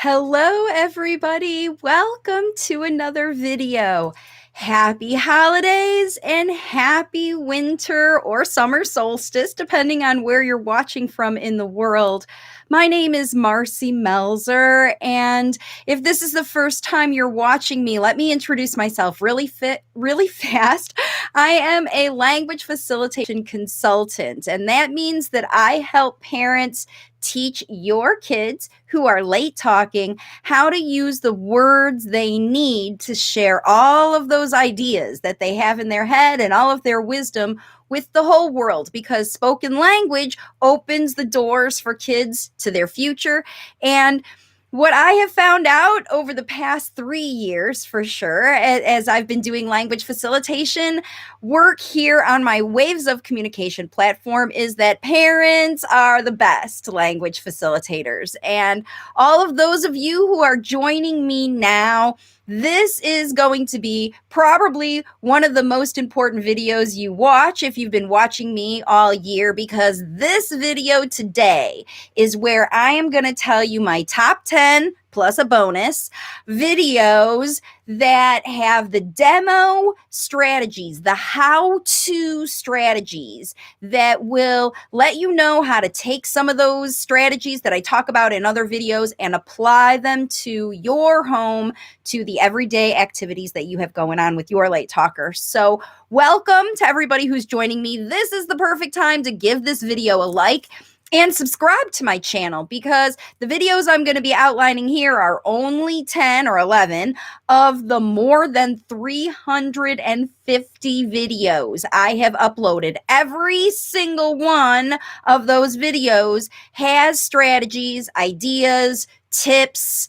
Hello, everybody. Welcome to another video. Happy holidays and happy winter or summer solstice, depending on where you're watching from in the world. My name is Marci Melzer, and if this is the first time you're watching me, let me introduce myself really fast. I am a language facilitation consultant, and that means that I help parents teach your kids who are late talking how to use the words they need to share all of those ideas that they have in their head and all of their wisdom with the whole world, because spoken language opens the doors for kids to their future. And what I have found out over the past 3 years, for sure, as I've been doing language facilitation work here on my Waves of Communication platform, is that parents are the best language facilitators. And all of those of you who are joining me now, this is going to be probably one of the most important videos you watch if you've been watching me all year, because this video today is where I am going to tell you my top 10 plus a bonus videos that have the demo strategies, the how-to strategies that will let you know how to take some of those strategies that I talk about in other videos and apply them to your home, to the everyday activities that you have going on with your late talker. So welcome to everybody who's joining me. This is the perfect time to give this video a like and subscribe to my channel, because the videos I'm going to be outlining here are only 10 or 11 of the more than 350 videos I have uploaded. Every single one of those videos has strategies, ideas, tips,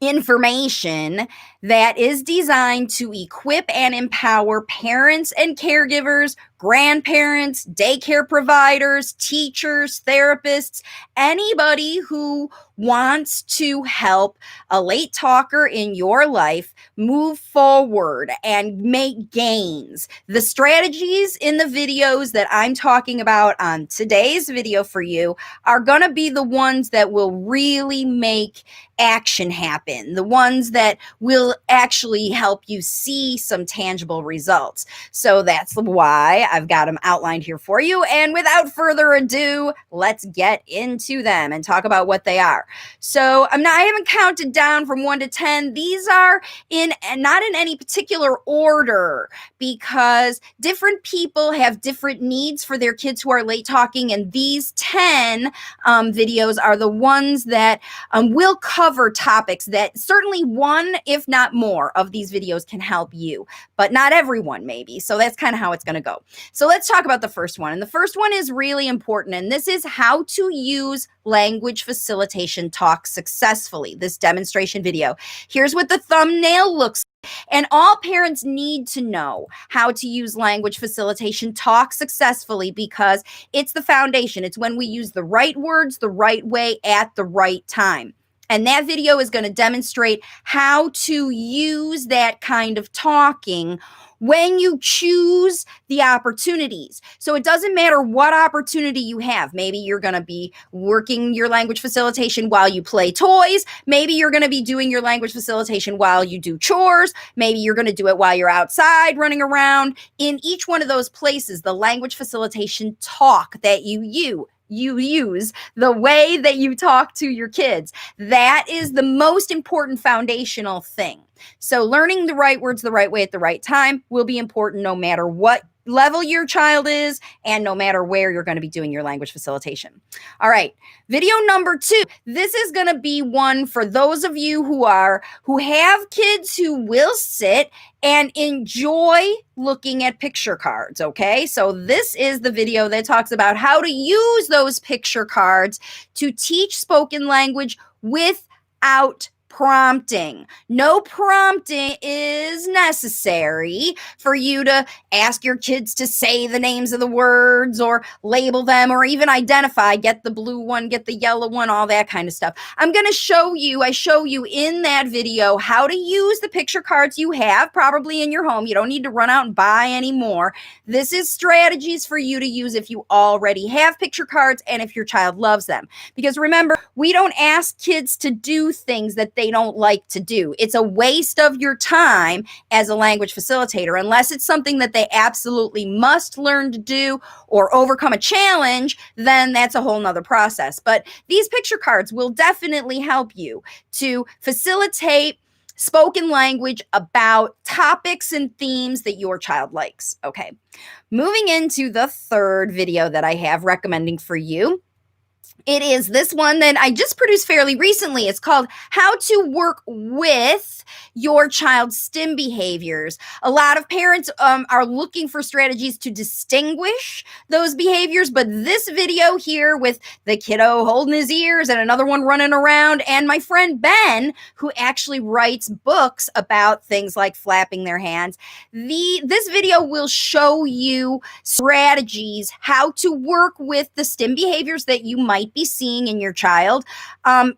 information that is designed to equip and empower parents and caregivers, grandparents, daycare providers, teachers, therapists, anybody who wants to help a late talker in your life move forward and make gains. The strategies in the videos that I'm talking about on today's video for you are going to be the ones that will really make action happen, the ones that will actually help you see some tangible results. So that's why I've got them outlined here for you. And without further ado, let's get into them and talk about what they are. So I haven't counted down from 1 to 10. These are not in any particular order, because different people have different needs for their kids who are late talking. And these 10 videos are the ones that will cover topics that certainly one, if not more, of these videos can help you, but not everyone maybe. So that's kind of how it's going to go. So let's talk about the first one. And the first one is really important. And this is how to use language facilitation talk successfully. This demonstration video. Here's what the thumbnail looks like. And all parents need to know how to use language facilitation talk successfully, because it's the foundation. It's when we use the right words the right way at the right time. And that video is going to demonstrate how to use that kind of talking when you choose the opportunities. So it doesn't matter what opportunity you have. Maybe you're going to be working your language facilitation while you play toys. Maybe you're going to be doing your language facilitation while you do chores. Maybe you're going to do it while you're outside running around. In each one of those places, the language facilitation talk that you use, the way that you talk to your kids, that is the most important foundational thing. So learning the right words the right way at the right time will be important no matter what level your child is and no matter where you're going to be doing your language facilitation. All right, video number 2. This is going to be one for those of you who have kids who will sit and enjoy looking at picture cards, okay? So this is the video that talks about how to use those picture cards to teach spoken language without prompting. No prompting is necessary for you to ask your kids to say the names of the words or label them or even identify, get the blue one, get the yellow one, all that kind of stuff. I'm going to show you, I show you in that video how to use the picture cards you have probably in your home. You don't need to run out and buy any more. This is strategies for you to use if you already have picture cards and if your child loves them. Because remember, we don't ask kids to do things that they don't like to do. It's a waste of your time as a language facilitator, unless it's something that they absolutely must learn to do or overcome a challenge, then that's a whole nother process. But these picture cards will definitely help you to facilitate spoken language about topics and themes that your child likes. Okay, moving into the third video that I have recommending for you. It is this one that I just produced fairly recently. It's called How to Work with Your Child's STEM Behaviors. A lot of parents are looking for strategies to distinguish those behaviors, but this video here with the kiddo holding his ears and another one running around, and my friend Ben, who actually writes books about things like flapping their hands, this video will show you strategies how to work with the STEM behaviors that you might be seeing in your child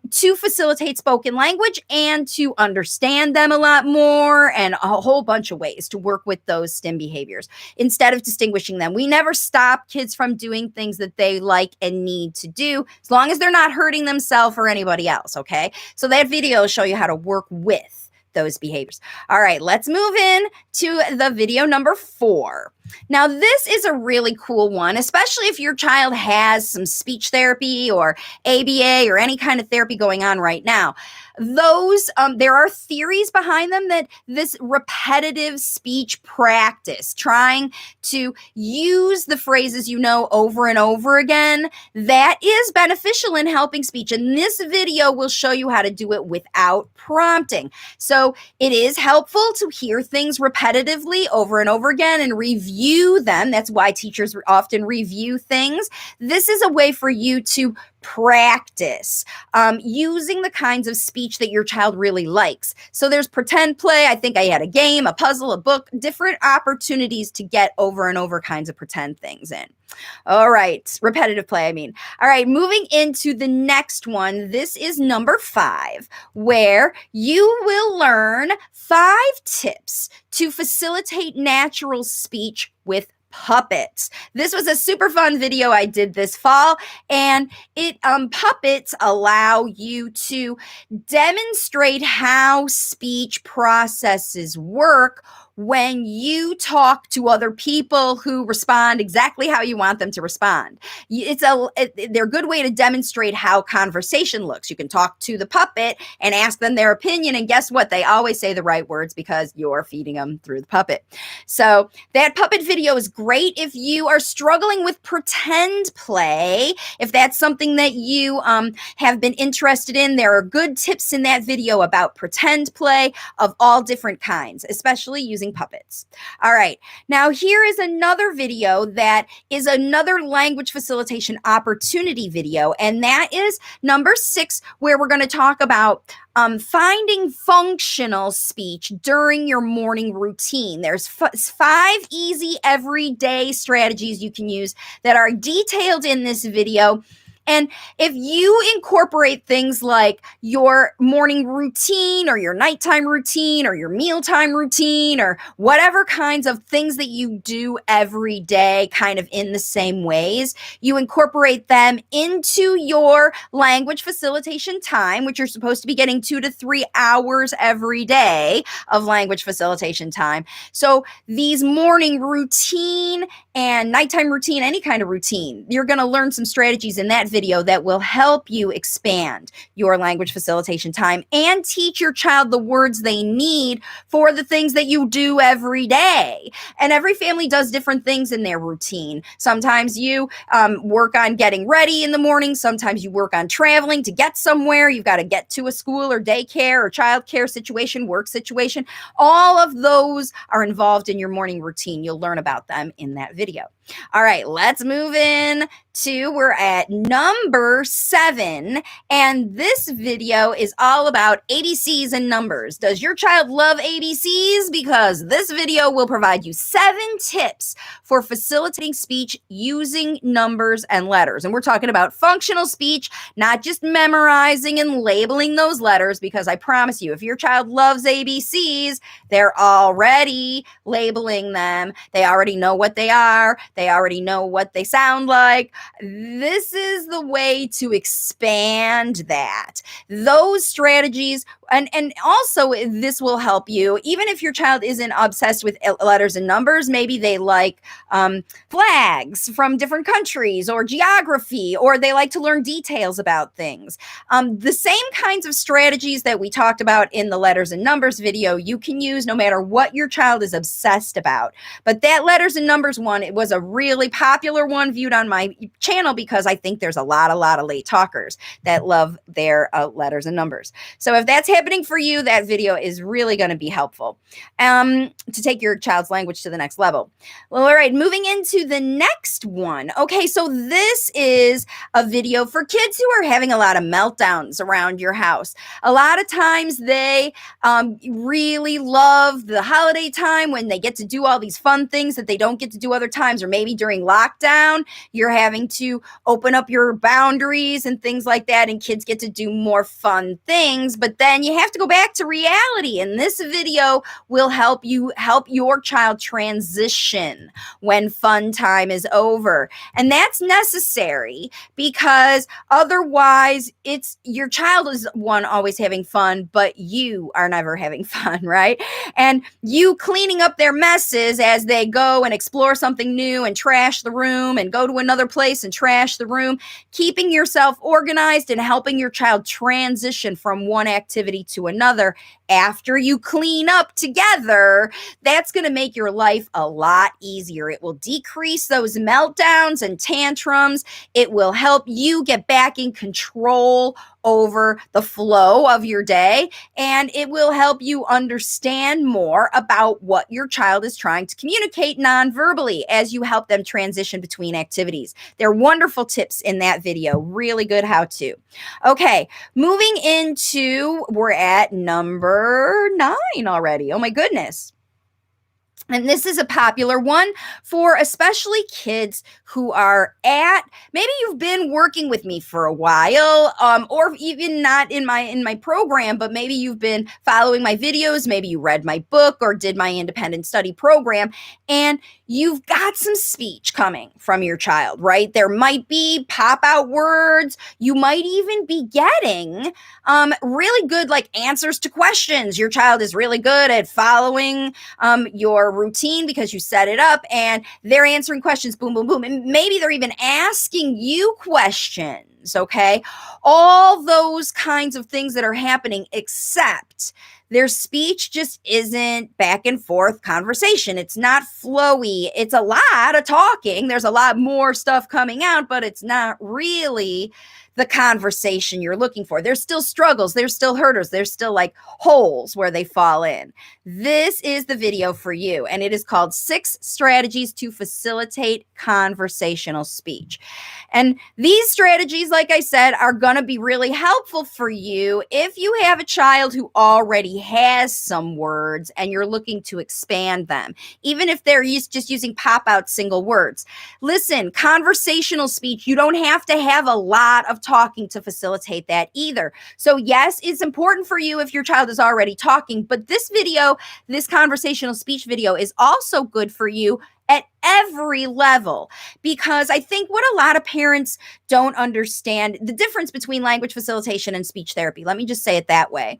to facilitate spoken language and to understand them a lot more, and a whole bunch of ways to work with those STEM behaviors instead of distinguishing them. We never stop kids from doing things that they like and need to do, as long as they're not hurting themselves or anybody else, okay? So that video will show you how to work with those behaviors. All right, let's move in to the video number 4. Now, this is a really cool one, especially if your child has some speech therapy or ABA or any kind of therapy going on right now. Those, there are theories behind them that this repetitive speech practice, trying to use the phrases you know over and over again, that is beneficial in helping speech. And this video will show you how to do it without prompting. So it is helpful to hear things repetitively over and over again and review them. That's why teachers often review things. This is a way for you to practice using the kinds of speech that your child really likes. So there's pretend play. I think I had a game, a puzzle, a book, different opportunities to get over and over kinds of pretend things in. All right, repetitive play, I mean. All right, moving into the next one. This is number 5, where you will learn 5 tips to facilitate natural speech with puppets. This was a super fun video I did this fall, and puppets allow you to demonstrate how speech processes work when you talk to other people who respond exactly how you want them to respond. They're a good way to demonstrate how conversation looks. You can talk to the puppet and ask them their opinion, and guess what? They always say the right words because you're feeding them through the puppet. So that puppet video is great if you are struggling with pretend play. If that's something that you have been interested in, there are good tips in that video about pretend play of all different kinds, especially using puppets. All right, now here is another video that is another language facilitation opportunity video, and that is number 6, where we're going to talk about finding functional speech during your morning routine. There's 5 easy everyday strategies you can use that are detailed in this video. And if you incorporate things like your morning routine or your nighttime routine or your mealtime routine or whatever kinds of things that you do every day kind of in the same ways, you incorporate them into your language facilitation time, which you're supposed to be getting 2 to 3 hours every day of language facilitation time. So these morning routine and nighttime routine, any kind of routine, you're going to learn some strategies in that video that will help you expand your language facilitation time and teach your child the words they need for the things that you do every day. And every family does different things in their routine. Sometimes you work on getting ready in the morning. Sometimes you work on traveling to get somewhere. You've got to get to a school or daycare or childcare situation, work situation. All of those are involved in your morning routine. You'll learn about them in that video. All right, let's move in we're at number 7, and this video is all about ABCs and numbers. Does your child love ABCs? Because this video will provide you 7 tips for facilitating speech using numbers and letters. And we're talking about functional speech, not just memorizing and labeling those letters, because I promise you, if your child loves ABCs, they're already labeling them. They already know what they are. They already know what they sound like. This is the way to expand that. Those strategies, and also this will help you, even if your child isn't obsessed with letters and numbers, maybe they like flags from different countries or geography, or they like to learn details about things. The same kinds of strategies that we talked about in the letters and numbers video, you can use no matter what your child is obsessed about. But that letters and numbers one, it was a really popular one viewed on my channel because I think there's a lot of late talkers that love their letters and numbers. So if that's happening for you, that video is really going to be helpful to take your child's language to the next level. Well, all right, moving into the next one. Okay, so this is a video for kids who are having a lot of meltdowns around your house. A lot of times they really love the holiday time when they get to do all these fun things that they don't get to do other times, or maybe during lockdown, you're having to open up your boundaries and things like that, and kids get to do more fun things, but then you have to go back to reality, and this video will help your child transition when fun time is over. And that's necessary because otherwise your child is always having fun, but you are never having fun, right? And you cleaning up their messes as they go and explore something new and trash the room and go to another place and trash the room, keeping yourself organized and helping your child transition from one activity to another after you clean up together, that's going to make your life a lot easier. It will decrease those meltdowns and tantrums. It will help you get back in control over the flow of your day, and it will help you understand more about what your child is trying to communicate non-verbally as you help them transition between activities. There are wonderful tips in that video, really good how-to. Okay, moving into, we're at number 9 already. Oh my goodness. And this is a popular one for especially kids who are maybe you've been working with me for a while, or even not in my program, but maybe you've been following my videos, maybe you read my book or did my independent study program, and you've got some speech coming from your child, right? There might be pop-out words. You might even be getting really good answers to questions. Your child is really good at following your routine because you set it up, and they're answering questions, boom, boom, boom. And maybe they're even asking you questions, okay? All those kinds of things that are happening, except their speech just isn't back and forth conversation. It's not flowy. It's a lot of talking. There's a lot more stuff coming out, but it's not really the conversation you're looking for. There's still struggles. There's still hurdles. There's still holes where they fall in. This is the video for you, and it is called 6 Strategies to Facilitate Conversational Speech. And these strategies, like I said, are going to be really helpful for you if you have a child who already has some words and you're looking to expand them, even if they're just using pop-out single words. Listen, conversational speech, you don't have to have a lot of talking to facilitate that either. So yes, it's important for you if your child is already talking, but this video, this conversational speech video, is also good for you at every level, because I think what a lot of parents don't understand, the difference between language facilitation and speech therapy, let me just say it that way,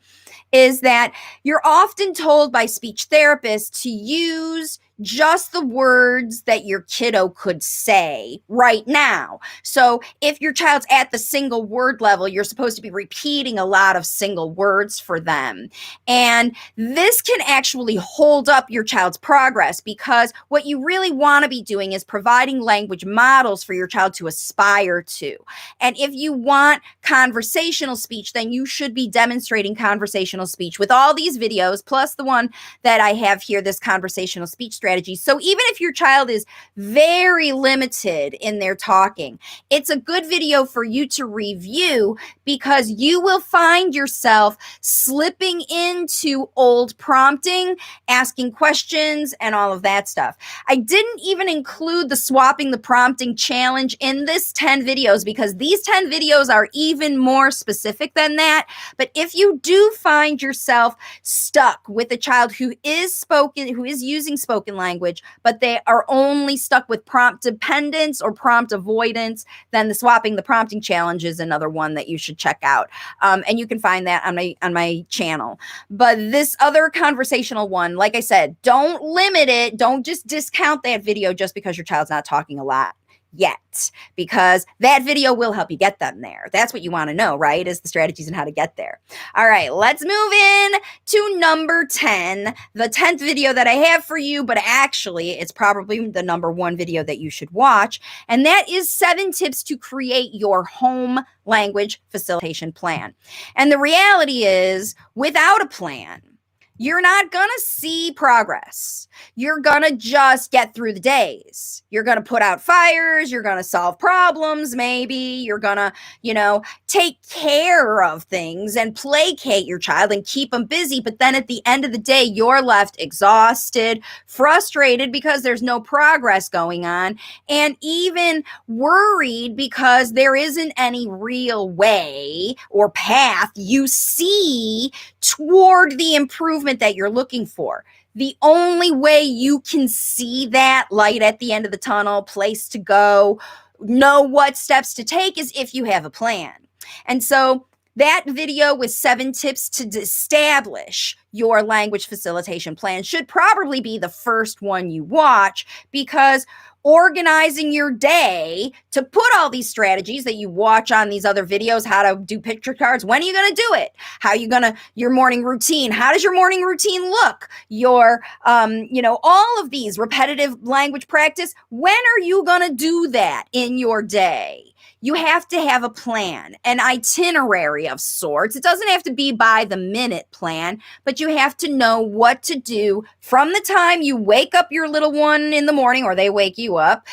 is that you're often told by speech therapists to use just the words that your kiddo could say right now. So if your child's at the single word level, you're supposed to be repeating a lot of single words for them. And this can actually hold up your child's progress, because what you really want want to be doing is providing language models for your child to aspire to. And if you want conversational speech, then you should be demonstrating conversational speech with all these videos, plus the one that I have here, this conversational speech strategy. So even if your child is very limited in their talking, it's a good video for you to review, because you will find yourself slipping into old prompting, asking questions, and all of that stuff. I didn't even include the swapping the prompting challenge in this 10 videos, because these 10 videos are even more specific than that. But if you do find yourself stuck with a child who is using spoken language, but they are only stuck with prompt dependence or prompt avoidance, then the swapping the prompting challenge is another one that you should check out. And you can find that on my channel. But this other conversational one, like I said, don't limit it. Don't just discount that video just because your child's not talking a lot yet, because that video will help you get them there. That's what you want to know, right? Is the strategies and how to get there. All right, let's move in to number 10, the 10th video that I have for you, but actually it's probably the number one video that you should watch. And that is 7 tips to create your home language facilitation plan. And the reality is, without a plan, you're not going to see progress. You're going to just get through the days. You're going to put out fires. You're going to solve problems. Maybe you're going to, take care of things and placate your child and keep them busy. But then at the end of the day, you're left exhausted, frustrated because there's no progress going on, and even worried because there isn't any real way or path you see toward the improvement that you're looking for. The only way you can see that light at the end of the tunnel, place to go, know what steps to take, is if you have a plan. And so that video with 7 tips to establish your language facilitation plan should probably be the first one you watch, because organizing your day to put all these strategies that you watch on these other videos, how to do picture cards, when are you going to do it? Your morning routine, how does your morning routine look? Your, all of these repetitive language practice, when are you going to do that in your day? You have to have a plan, an itinerary of sorts. It doesn't have to be by the minute plan, but you have to know what to do from the time you wake up your little one in the morning, or they wake you up,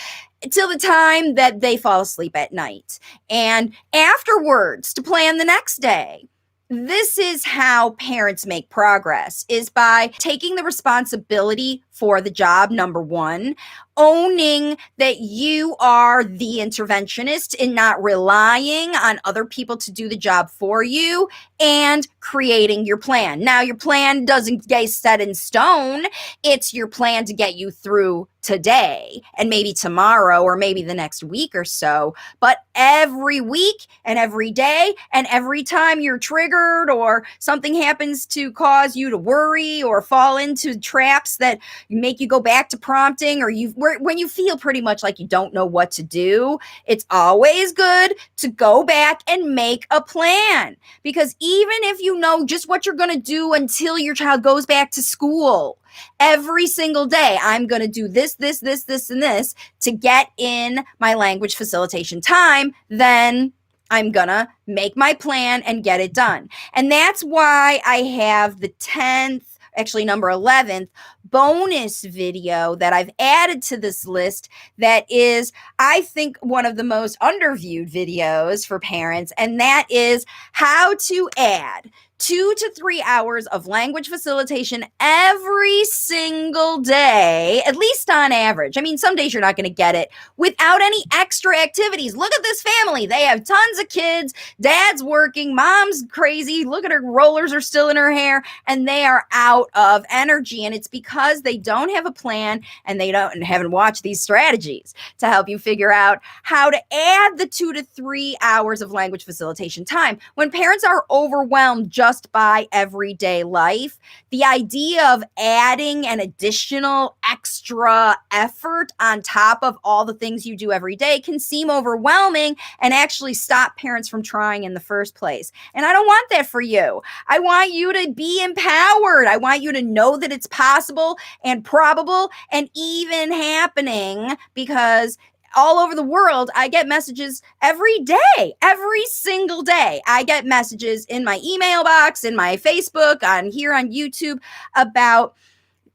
till the time that they fall asleep at night. And afterwards, to plan the next day. This is how parents make progress, is by taking the responsibility for the job, number one, owning that you are the interventionist and not relying on other people to do the job for you, and creating your plan. Now, your plan doesn't get set in stone. It's your plan to get you through today and maybe tomorrow or maybe the next week or so. But every week and every day and every time you're triggered or something happens to cause you to worry or fall into traps that make you go back to prompting, or when you feel pretty much like you don't know what to do, it's always good to go back and make a plan. Because even if you know just what you're going to do until your child goes back to school, every single day, I'm going to do this, and this to get in my language facilitation time, then I'm going to make my plan and get it done. And that's why I have the 10th, actually number 11th, bonus video that I've added to this list that is, I think, one of the most underviewed videos for parents, and that is how to add 2 to 3 hours of language facilitation every single day, at least on average. I mean, some days you're not going to get it without any extra activities. Look at this family. They have tons of kids. Dad's working. Mom's crazy. Look at her rollers are still in her hair, and they are out of energy. And it's because they don't have a plan, and they haven't watched these strategies to help you figure out how to add the 2 to 3 hours of language facilitation time. When parents are overwhelmed just just by everyday life, the idea of adding an additional extra effort on top of all the things you do every day can seem overwhelming and actually stop parents from trying in the first place. And I don't want that for you. I want you to be empowered. I want you to know that it's possible and probable and even happening, because all over the world, I get messages every day, every single day. I get messages in my email box, in my Facebook, on here on YouTube about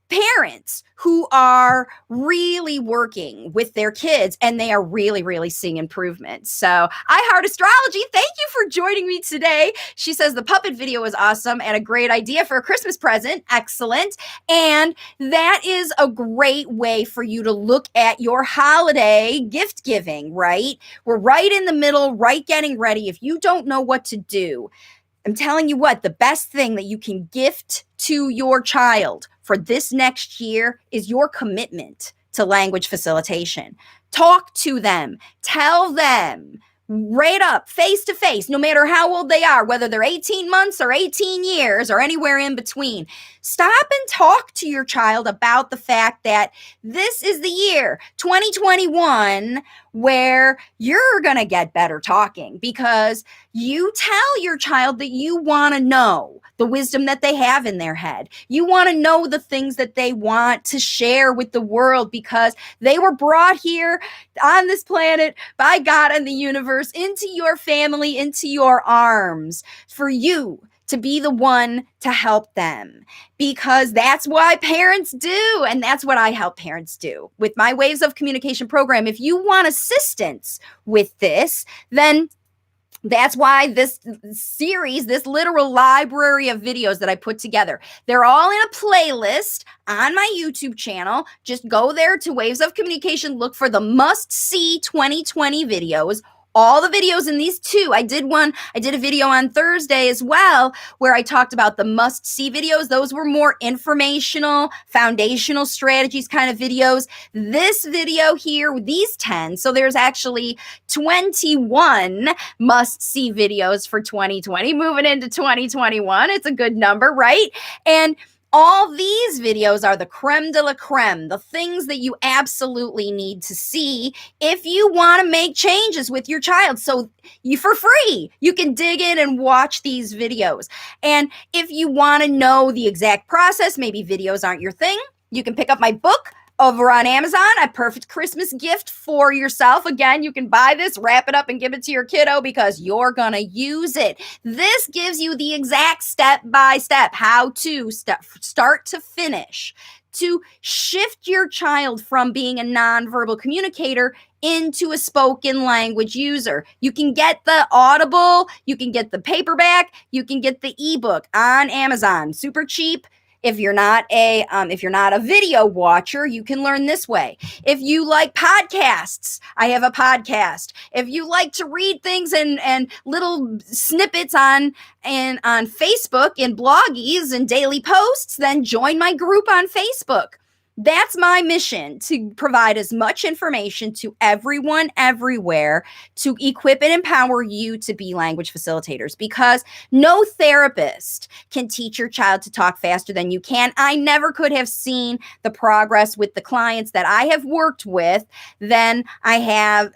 parents who are really working with their kids and they are really, really seeing improvements. So I Heart Astrology, thank you for joining me today. She says the puppet video was awesome and a great idea for a Christmas present. Excellent. And that is a great way for you to look at your holiday gift giving, right? We're right in the middle, right getting ready. If you don't know what to do, I'm telling you what, the best thing that you can gift to your child for this next year is your commitment to language facilitation. Talk to them, tell them right up, face to face, no matter how old they are, whether they're 18 months or 18 years or anywhere in between. Stop and talk to your child about the fact that this is the year 2021 where you're going to get better talking, because you tell your child that you want to know the wisdom that they have in their head. You want to know the things that they want to share with the world, because they were brought here on this planet by God and the universe into your family, into your arms, for you to be the one to help them, because that's what parents do. And that's what I help parents do with my Waves of Communication program. If you want assistance with this, then that's why this series, this literal library of videos that I put together, they're all in a playlist on my YouTube channel. Just go there to Waves of Communication, look for the must-see 2020 videos. All the videos in these two. I did a video on Thursday as well, where I talked about the must-see videos. Those were more informational, foundational strategies kind of videos. This video here, these 10, so there's actually 21 must-see videos for 2020, moving into 2021. It's a good number, right? And all these videos are the creme de la creme, the things that you absolutely need to see if you want to make changes with your child. So for free, you can dig in and watch these videos. And if you want to know the exact process, maybe videos aren't your thing, you can pick up my book over on Amazon, A Perfect Christmas Gift for Yourself. Again, you can buy this, wrap it up, and give it to your kiddo because you're going to use it. This gives you the exact step-by-step how to start to finish, to shift your child from being a nonverbal communicator into a spoken language user. You can get the Audible, you can get the paperback, you can get the ebook on Amazon. Super cheap. If you're not a video watcher, you can learn this way. If you like podcasts, I have a podcast. If you like to read things and little snippets on Facebook and bloggies and daily posts, then join my group on Facebook. That's my mission, to provide as much information to everyone everywhere to equip and empower you to be language facilitators, because no therapist can teach your child to talk faster than you can. I never could have seen the progress with the clients that I have worked with than I have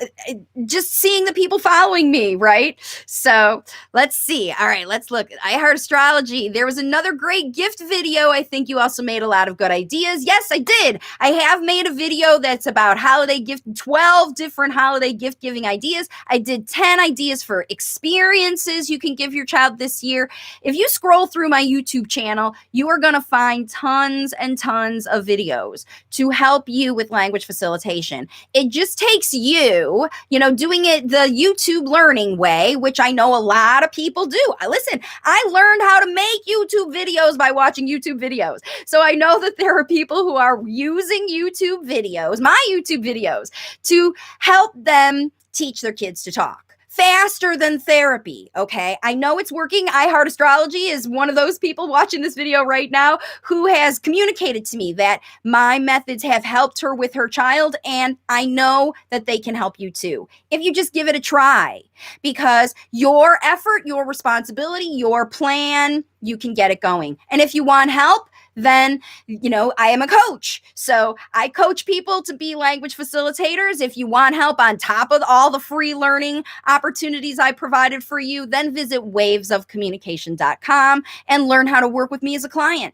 just seeing the people following me, right? So let's see. All right, let's look. I Heart Astrology. There was another great gift video. I think you also made a lot of good ideas. Yes, I did. I have made a video that's about 12 different holiday gift giving ideas. I did 10 ideas for experiences you can give your child this year. If you scroll through my YouTube channel, you are going to find tons and tons of videos to help you with language facilitation. It just takes you, doing it the YouTube learning way, which I know a lot of people do. Listen, I learned how to make YouTube videos by watching YouTube videos. So I know that there are people who are using YouTube videos, my YouTube videos, to help them teach their kids to talk faster than therapy. Okay. I know it's working. I Heart Astrology is one of those people watching this video right now who has communicated to me that my methods have helped her with her child. And I know that they can help you too, if you just give it a try, because your effort, your responsibility, your plan, you can get it going. And if you want help, then, I am a coach. So I coach people to be language facilitators. If you want help on top of all the free learning opportunities I provided for you, then visit wavesofcommunication.com and learn how to work with me as a client.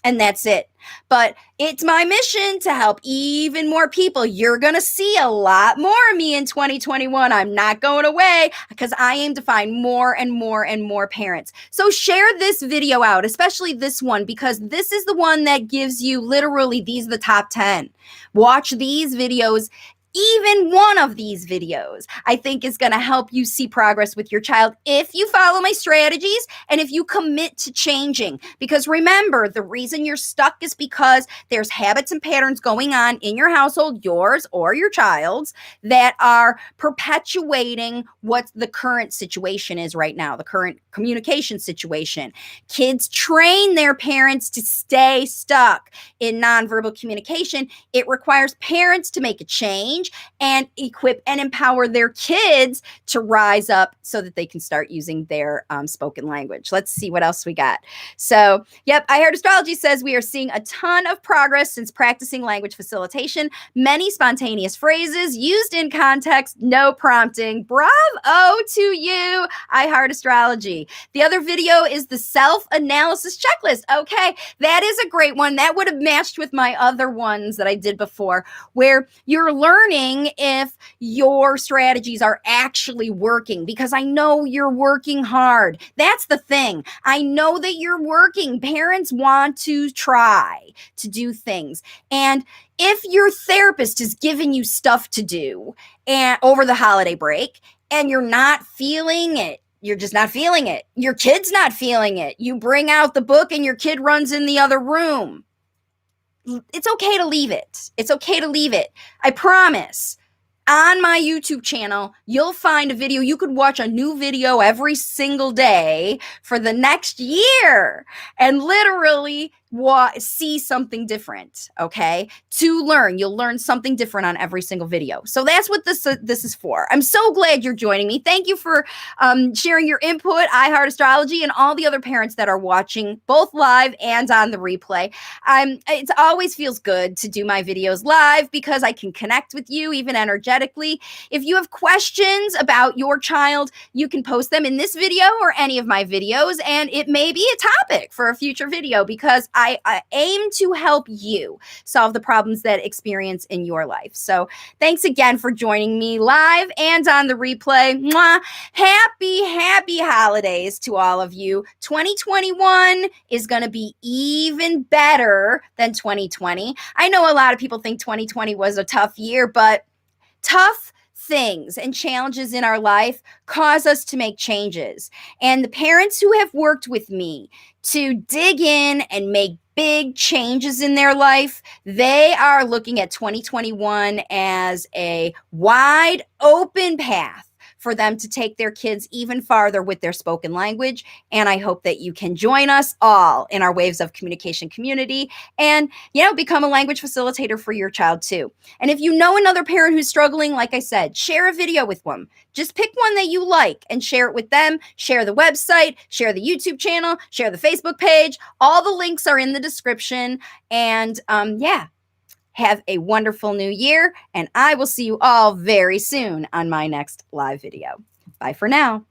And that's it. But it's my mission to help even more people. You're going to see a lot more of me in 2021. I'm not going away, because I aim to find more and more and more parents. So share this video out, especially this one, because this is the one that gives you literally, these are the top 10. Watch these videos. Even one of these videos, I think, is going to help you see progress with your child if you follow my strategies and if you commit to changing. Because remember, the reason you're stuck is because there's habits and patterns going on in your household, yours or your child's, that are perpetuating what the current situation is right now, the current communication situation. Kids train their parents to stay stuck in nonverbal communication. It requires parents to make a change and equip and empower their kids to rise up so that they can start using their spoken language. Let's see what else we got. So, yep, I Heard Astrology says we are seeing a ton of progress since practicing language facilitation. Many spontaneous phrases used in context, no prompting. Bravo to you, I Heard Astrology. The other video is the self-analysis checklist. Okay, that is a great one. That would have matched with my other ones that I did before, where you're learning if your strategies are actually working, because I know you're working hard. That's the thing. I know that you're working. Parents want to try to do things. And if your therapist is giving you stuff to do and over the holiday break and you're not feeling it, you're just not feeling it. Your kid's not feeling it. You bring out the book and your kid runs in the other room. It's okay to leave it. It's okay to leave it. I promise. On my YouTube channel, you'll find a video. You could watch a new video every single day for the next year and literally see something different, okay? To learn. You'll learn something different on every single video. So that's what this is for. I'm so glad you're joining me. Thank you for sharing your input, I Heart Astrology, and all the other parents that are watching, both live and on the replay. It always feels good to do my videos live because I can connect with you, even energetically. If you have questions about your child, you can post them in this video or any of my videos, and it may be a topic for a future video, because I aim to help you solve the problems that experience in your life. So thanks again for joining me live and on the replay. Mwah. Happy holidays to all of you. 2021 is going to be even better than 2020. I know a lot of people think 2020 was a tough year, but tough things and challenges in our life cause us to make changes. And the parents who have worked with me to dig in and make big changes in their life, they are looking at 2021 as a wide open path for them to take their kids even farther with their spoken language. And I hope that you can join us all in our Waves of Communication community and, become a language facilitator for your child too. And if you know another parent who's struggling, like I said, share a video with them. Just pick one that you like and share it with them. Share the website, share the YouTube channel, share the Facebook page. All the links are in the description. And have a wonderful new year, and I will see you all very soon on my next live video. Bye for now.